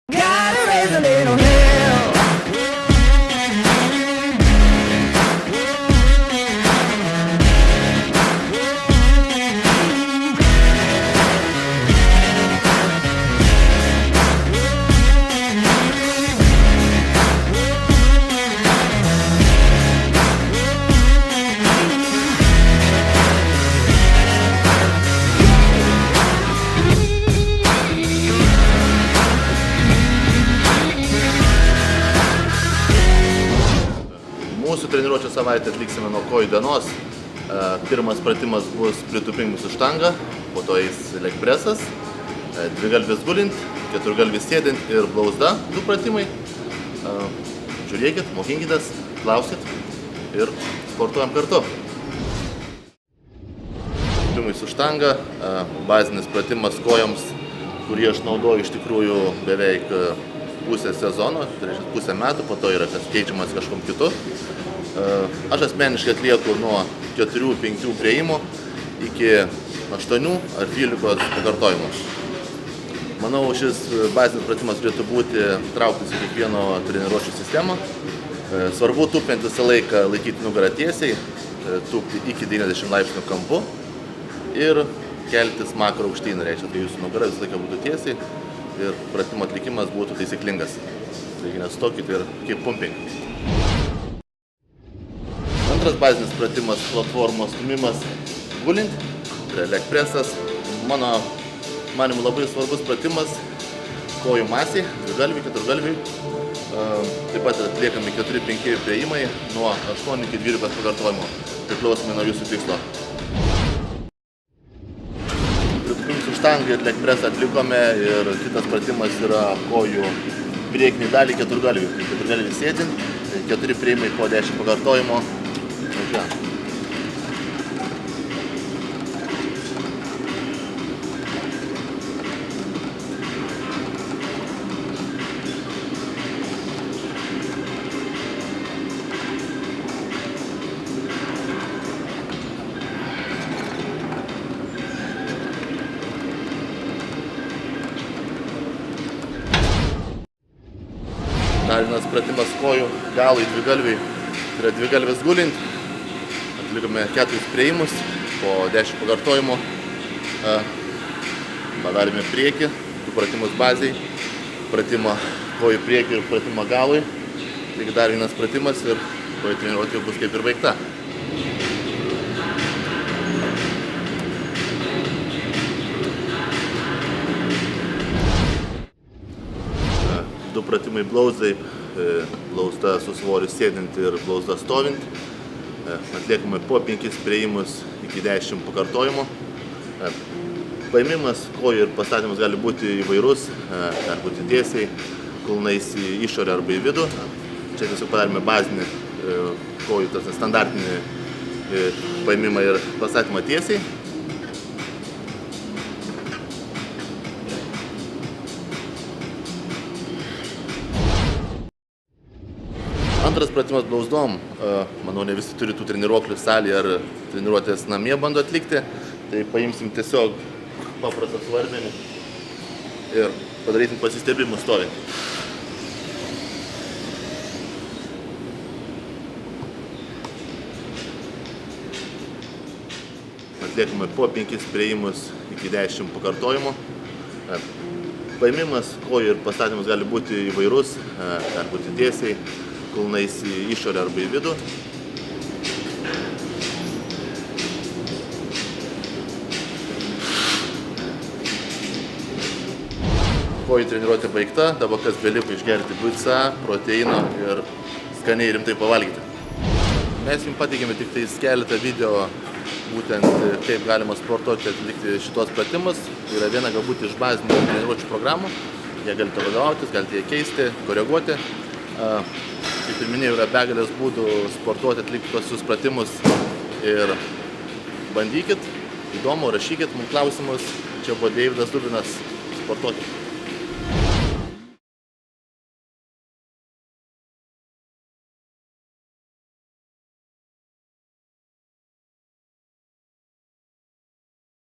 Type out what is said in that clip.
Gotta raise a little hell. Mūsų treniruočio savaitę atliksime nuo kojų dienos. Pirmas pratimas bus pritūpimas su štanga, po to eis leg presas, dvigalvis gulint, keturgalvis sėdint ir blauzda, 2 pratimai. Žiūrėkit, mokinkitės, klauskit ir sportuojam kartu. Pritūpimai su štanga, bazinis pratimas kojoms, kurį aš naudoju iš tikrųjų beveik pusę sezono, tai reiškia pusę metų, po to yra keičiamas kažkom kitu. Aš asmeniškai atlieku nuo 4-5 priėjimų iki 8 ar 12 pakartojimų. Manau, šis bazinis pratimas turėtų būti trauktis į kiekvieno treniruočio sistemą. Svarbu tūpiant visą laiką laikyti nugarą tiesiai, tūpti iki 90 laipsnių kampu ir kelti smakrą aukštyn, reiškia, tai jūsų nugara visą laiką būtų tiesiai ir pratimo atlikimas būtų taisyklingas. Taigi nestokit ir kaip pumping. Antras bazinis pratimas – platformos stūmimas gulint, leg presas. Mano manimu labai svarbus pratimas kojų masiai, dvigalviai, keturgalviai. Taip pat atliekami 4-5 priėjimai nuo 8 iki 12 pakartojimų, priklausomai nuo jūsų tikslo. Pritūpimus su štanga ir leg presą atlikome ir kitas pratimas yra kojų priekinį dalį keturgalvių. Keturgalviai sėdint, 4 priėjimai po 10 pakartojimo. Dar vienas pratimas kojų galai dvigalviai, tai yra dvigalvis gulint. Atlikome 4 priėjimus po 10 pakartojimų. Padarėme priekį, 2 pratimus baziai, pratimą kojų priekį ir pratimą galui. Taigi dar vienas pratimas ir kojų treniruotė bus kaip ir baigta. Du pratimai blauzdai, blauzda su svoriu sėdint ir blauzda stovint. Atliekame po 5 priėjimus iki 10 pakartojimų. Paėmimas kojų ir pastatymas gali būti įvairus, gali būti tiesiai, kulnais į išorę arba į vidų. Čia tiesiog padarėme bazinį kojų, standartinį paėmimą ir pastatymą tiesiai. Antras pratimas blauzdom, manau, ne visi turi tų treniruoklių salėje ar treniruotės namie bando atlikti, tai paimsim tiesiog paprastą svarmenį ir padarysim pasistiebimus stovint. Atliekame po 5 priėjimus iki 10 pakartojimų. Paėmimas kojų ir pastatymas gali būti įvairus, gali būti tiesiai, kulnais į išorę arba į vidų. Kojų treniruotė baigta, dabar kas beliko išgerti BCA, proteino ir skaniai rimtai pavalgyti. Mes jums pateikėme tik keletą video, būtent kaip galima sportuoti atlikti šitos pratimus. Tai yra viena galbūt iš bazinių treniruočių programų. Jie galite vadovautis, galite jie keisti, koreguoti. Kaip ir minėjau, yra begalės būdų sportuoti, atlikti tuos pratimus ir bandykit, įdomu, rašykit mums klausimus. Čia buvo Deividas Dubinas, sportuokit.